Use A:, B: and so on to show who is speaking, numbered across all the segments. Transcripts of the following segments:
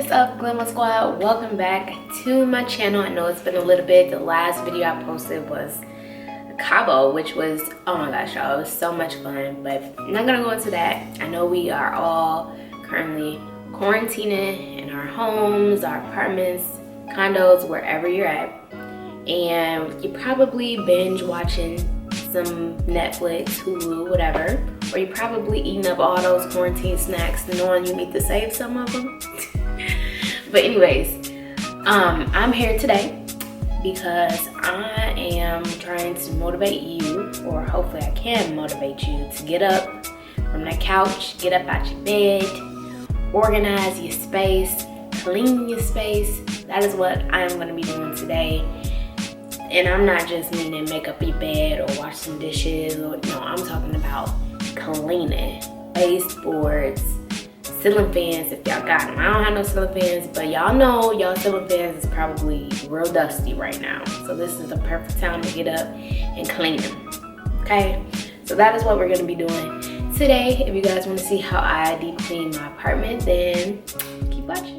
A: What's up, Glamour Squad? Welcome back to my channel. I know it's been a little bit. The last video I posted was Cabo, which was, oh my gosh, y'all, it was so much fun, but I'm not gonna go into that. I know we are all currently quarantining in our homes, our apartments, condos, wherever you're at, and you're probably binge watching some Netflix, Hulu, whatever, or you're probably eating up all those quarantine snacks knowing you need to save some of them. But anyways, I'm here today because I am trying to motivate you, or hopefully I can motivate you to get up from that couch, get up out your bed, organize your space, clean your space. That is what I am going to be doing today. And I'm not just meaning make up your bed or wash some dishes. No, I'm talking about cleaning baseboards, ceiling fans if y'all got them. I don't have no ceiling fans, but y'all know y'all ceiling fans is probably real dusty right now. So this is the perfect time to get up and clean them, okay? So that is what we're gonna be doing today. If you guys wanna see how I deep clean my apartment, then keep watching.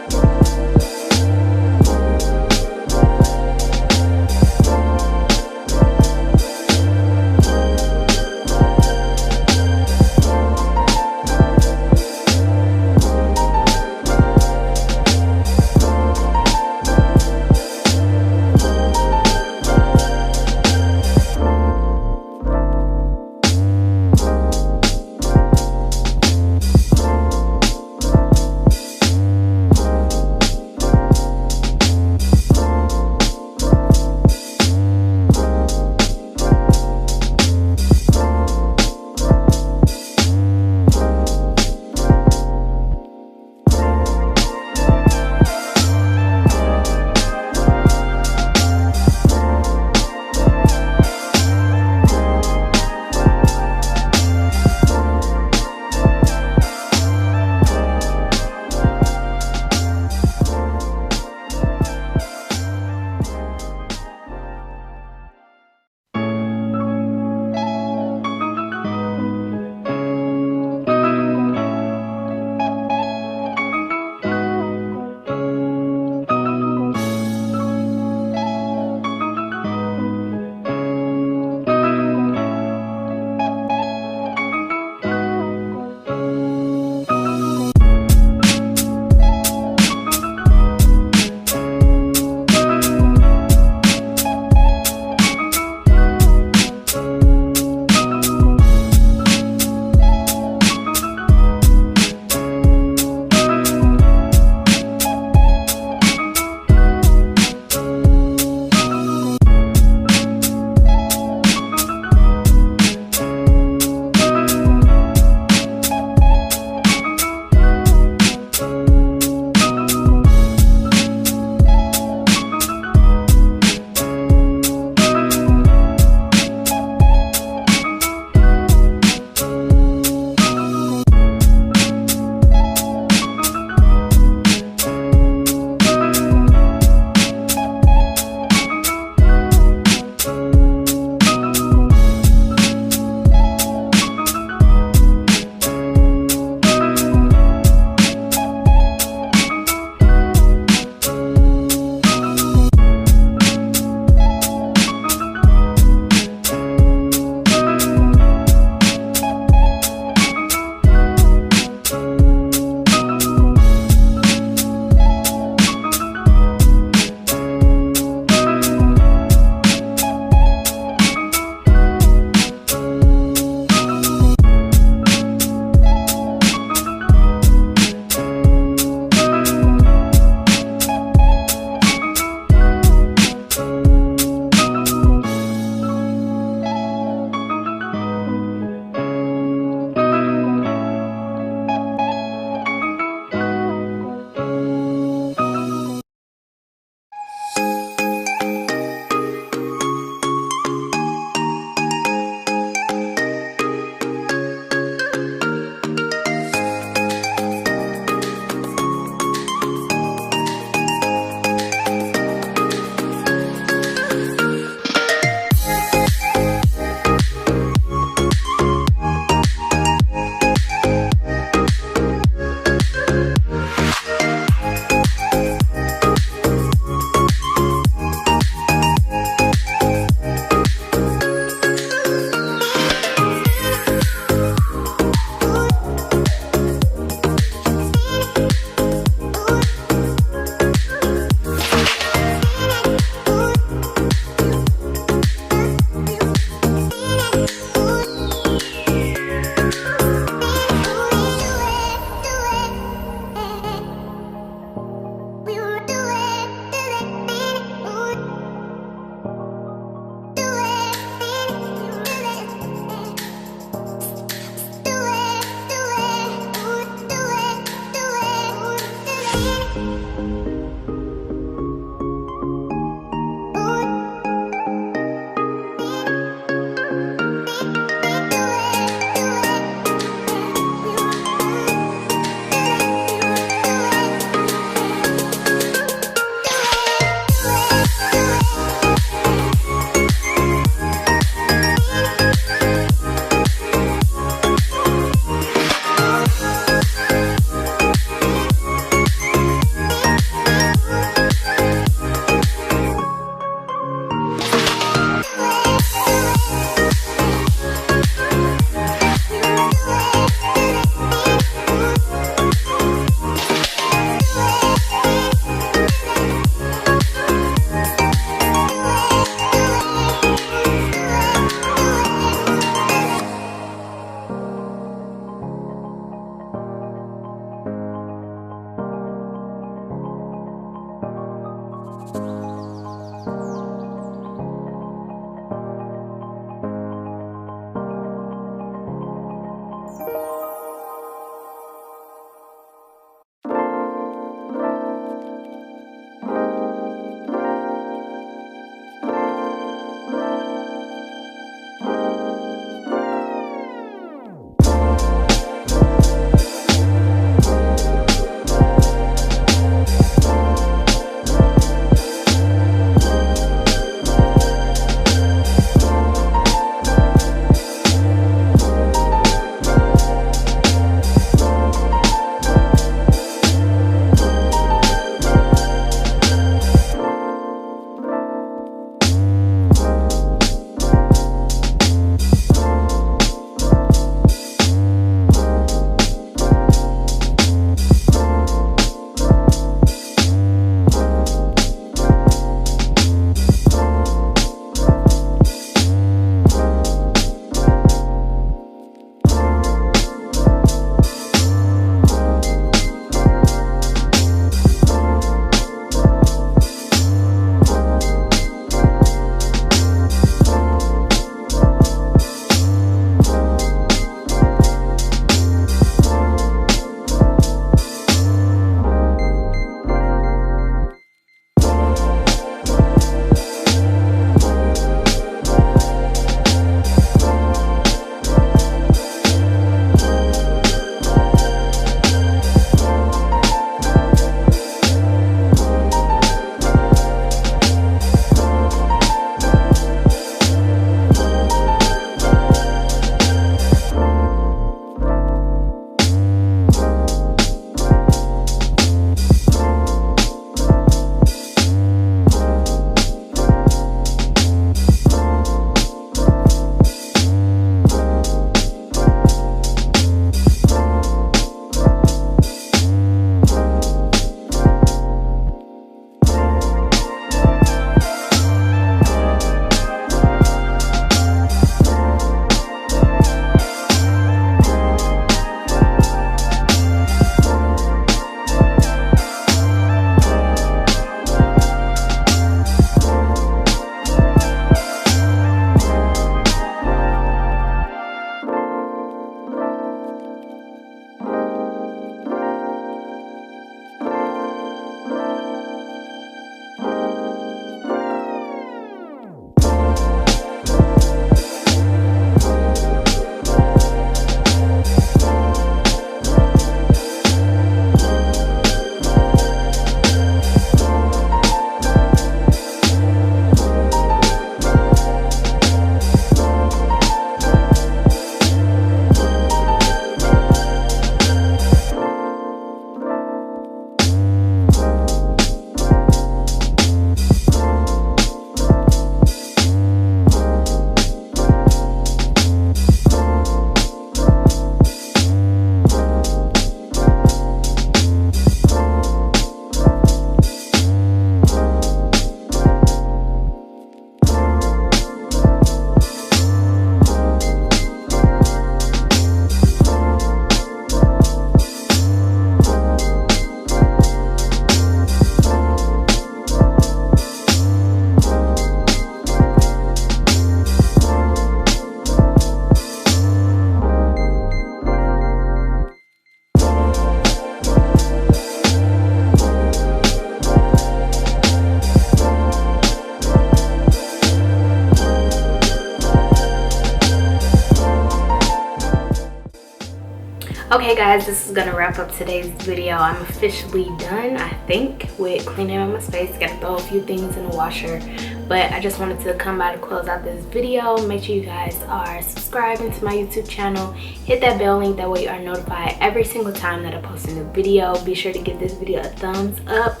A: Okay guys, this is gonna wrap up today's video. I'm officially done, I think, with cleaning up my space. Gotta throw a few things in the washer, but I just wanted to come by to close out this video. Make sure you guys are subscribing to my YouTube channel. Hit that bell link, that way you are notified every single time that I post a new video. Be sure to give this video a thumbs up.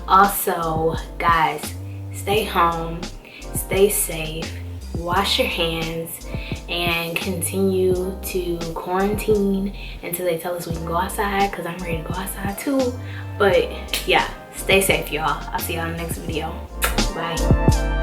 A: Also guys, stay home, stay safe, wash your hands, and continue to quarantine until they tell us we can go outside, because I'm ready to go outside too. But yeah, stay safe y'all. I'll see y'all in the next video. Bye.